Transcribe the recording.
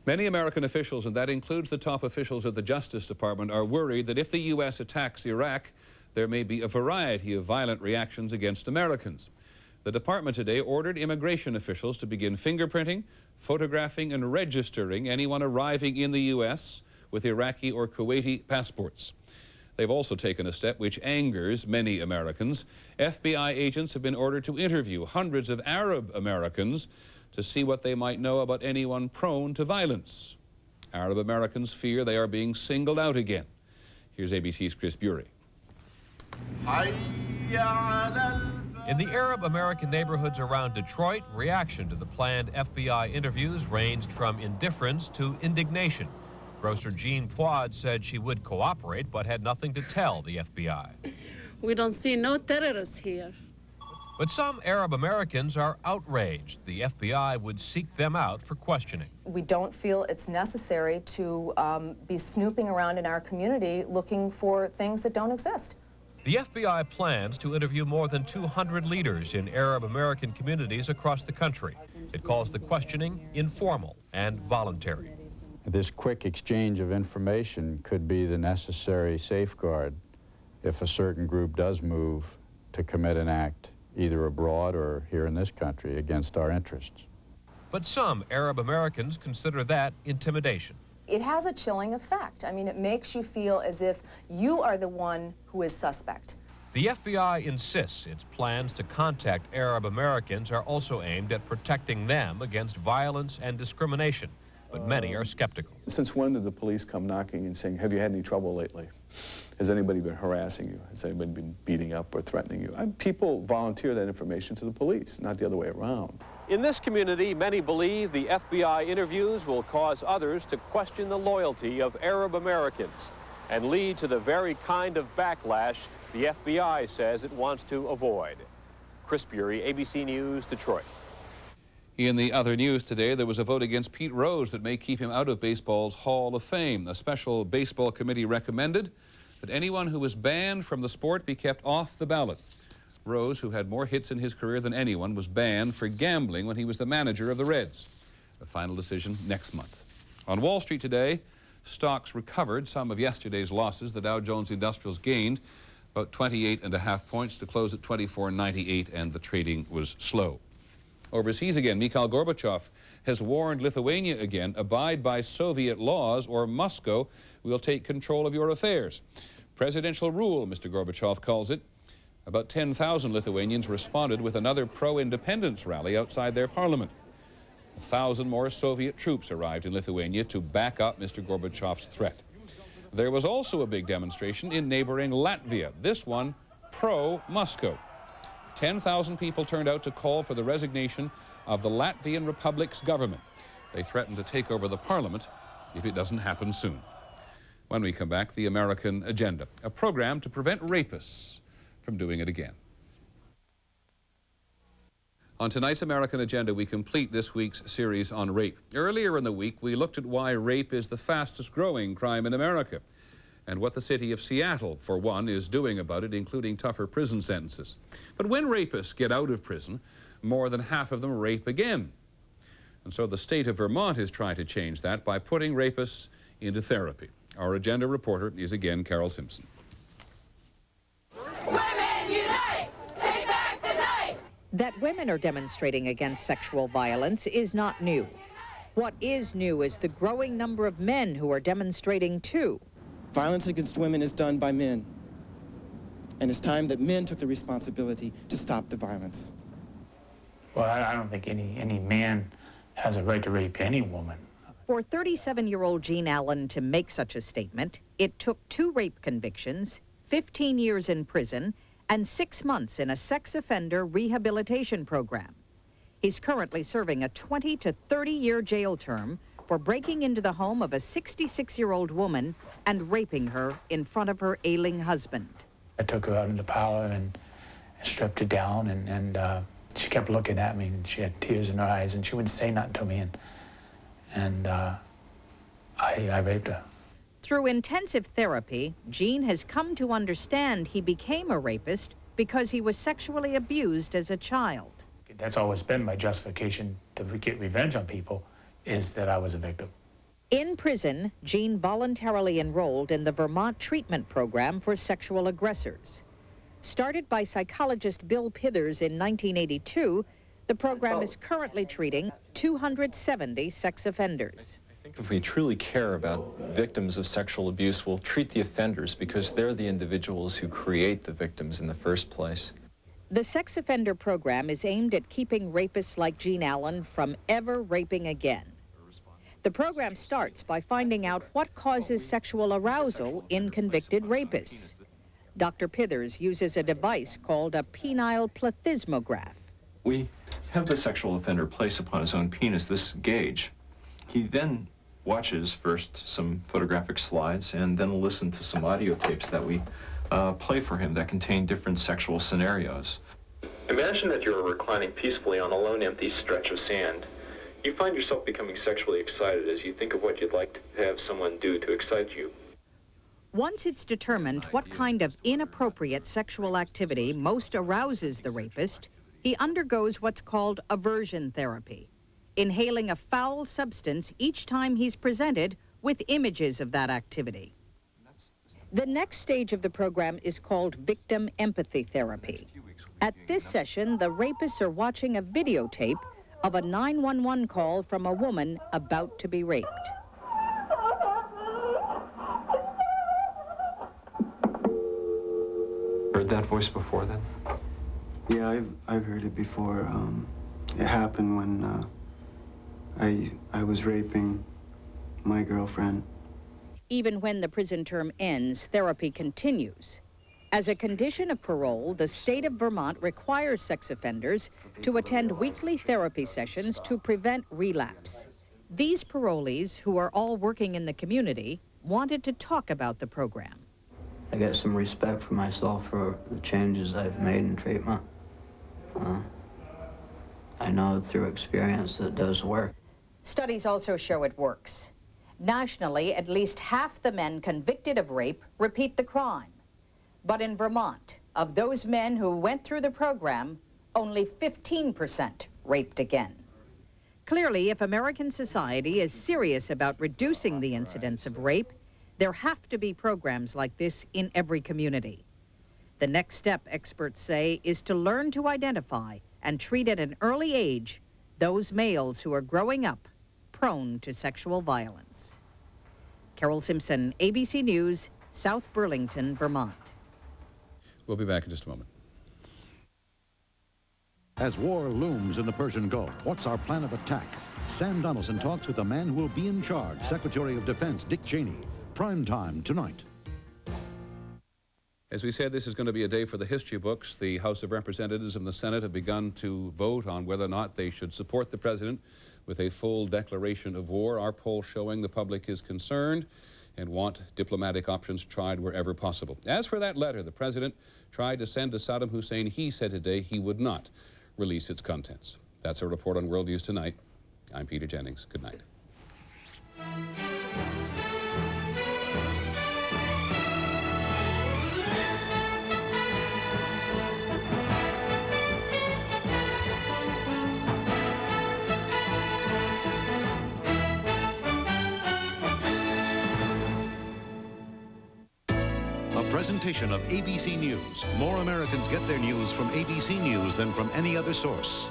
Many American officials, and that includes the top officials of the Justice Department, are worried that if the U.S. attacks Iraq, there may be a variety of violent reactions against Americans. The department today ordered immigration officials to begin fingerprinting, photographing, and registering anyone arriving in the U.S. with Iraqi or Kuwaiti passports. They've also taken a step which angers many Americans. FBI agents have been ordered to interview hundreds of Arab Americans to see what they might know about anyone prone to violence. Arab Americans fear they are being singled out again. Here's ABC's Chris Bury. In the Arab American neighborhoods around Detroit, reaction to the planned FBI interviews ranged from indifference to indignation. Grocer Jean Poid said she would cooperate but had nothing to tell the FBI. We don't see no terrorists here. But some Arab Americans are outraged the FBI would seek them out for questioning. We don't feel it's necessary to be snooping around in our community looking for things that don't exist. The FBI plans to interview more than 200 leaders in Arab American communities across the country. It calls the questioning informal and voluntary. This quick exchange of information could be the necessary safeguard if a certain group does move to commit an act, either abroad or here in this country, against our interests. But some Arab Americans consider that intimidation. It has a chilling effect. I mean, it makes you feel as if you are the one who is suspect. The FBI insists its plans to contact Arab Americans are also aimed at protecting them against violence and discrimination, but many are skeptical. Since when did the police come knocking and saying, have you had any trouble lately? Has anybody been harassing you? Has anybody been beating up or threatening you? People volunteer that information to the police, not the other way around. In this community, many believe the FBI interviews will cause others to question the loyalty of Arab Americans and lead to the very kind of backlash the FBI says it wants to avoid. Chris Bury, ABC News, Detroit. In the other news today, there was a vote against Pete Rose that may keep him out of baseball's Hall of Fame. A special baseball committee recommended that anyone who was banned from the sport be kept off the ballot. Rose, who had more hits in his career than anyone, was banned for gambling when he was the manager of the Reds. The final decision next month. On Wall Street today, stocks recovered some of yesterday's losses. The Dow Jones Industrials gained about 28.5 points to close at 24.98, and the trading was slow. Overseas again, Mikhail Gorbachev has warned Lithuania again, abide by Soviet laws or Moscow will take control of your affairs. Presidential rule, Mr. Gorbachev calls it. About 10,000 Lithuanians responded with another pro-independence rally outside their parliament. 1,000 more Soviet troops arrived in Lithuania to back up Mr. Gorbachev's threat. There was also a big demonstration in neighboring Latvia, this one pro-Moscow. 10,000 people turned out to call for the resignation of the Latvian Republic's government. They threatened to take over the parliament if it doesn't happen soon. When we come back, the American Agenda, a program to prevent rapists from doing it again. On tonight's American Agenda, we complete this week's series on rape. Earlier in the week, we looked at why rape is the fastest growing crime in America and what the city of Seattle, for one, is doing about it, including tougher prison sentences. But when rapists get out of prison, more than half of them rape again. And so the state of Vermont is trying to change that by putting rapists into therapy. Our Agenda reporter is again Carol Simpson. Women unite! Take back the night! That women are demonstrating against sexual violence is not new. What is new is the growing number of men who are demonstrating too. Violence against women is done by men. And it's time that men took the responsibility to stop the violence. Well, I don't think any man has a right to rape any woman. For 37-year-old Jean Allen to make such a statement, it took 2 rape convictions, 15 years in prison, and 6 months in a sex offender rehabilitation program. He's currently serving a 20 to 30-year jail term for breaking into the home of a 66-year-old woman and raping her in front of her ailing husband. I took her out in the parlor and stripped her down, and she kept looking at me, and she had tears in her eyes, and she wouldn't say nothing to me, and I raped her. Through intensive therapy, Jean has come to understand he became a rapist because he was sexually abused as a child. That's always been my justification to get revenge on people, is that I was a victim. In prison, Jean voluntarily enrolled in the Vermont Treatment Program for Sexual Aggressors. Started by psychologist Bill Pithers in 1982, the program is currently treating 270 sex offenders. I think if we truly care about victims of sexual abuse, we'll treat the offenders because they're the individuals who create the victims in the first place. The sex offender program is aimed at keeping rapists like Jean Allen from ever raping again. The program starts by finding out what causes sexual arousal in convicted rapists. Dr. Pithers uses a device called a penile plethysmograph. We have the sexual offender place upon his own penis this gauge. He then watches first some photographic slides and then listen to some audio tapes that we play for him that contain different sexual scenarios. Imagine that you're reclining peacefully on a lone empty stretch of sand. You find yourself becoming sexually excited as you think of what you'd like to have someone do to excite you. Once it's determined what kind of inappropriate sexual activity most arouses the rapist, he undergoes what's called aversion therapy, inhaling a foul substance each time he's presented with images of that activity. The next stage of the program is called victim empathy therapy. At this session, the rapists are watching a videotape of a 911 call from a woman about to be raped. Heard that voice before then? Yeah, I've heard it before. It happened when I was raping my girlfriend. Even when the prison term ends, therapy continues. As a condition of parole, the state of Vermont requires sex offenders to attend weekly therapy sessions to prevent relapse. These parolees, who are all working in the community, wanted to talk about the program. I get some respect for myself for the changes I've made in treatment. I know through experience that it does work. Studies also show it works. Nationally, at least half the men convicted of rape repeat the crime. But in Vermont, of those men who went through the program, only 15% raped again. Clearly, if American society is serious about reducing the incidence of rape, there have to be programs like this in every community. The next step, experts say, is to learn to identify and treat at an early age those males who are growing up prone to sexual violence. Carol Simpson, ABC News, South Burlington, Vermont. We'll be back in just a moment. As war looms in the Persian Gulf, what's our plan of attack? Sam Donaldson talks with the man who will be in charge, Secretary of Defense Dick Cheney. Prime time tonight. As we said, this is going to be a day for the history books. The House of Representatives and the Senate have begun to vote on whether or not they should support the president with a full declaration of war. Our poll showing the public is concerned and want diplomatic options tried wherever possible. As for that letter the president tried to send to Saddam Hussein, he said today he would not release its contents. That's a report on World News Tonight. I'm Peter Jennings. Good night. Presentation of ABC News. More Americans get their news from ABC News than from any other source.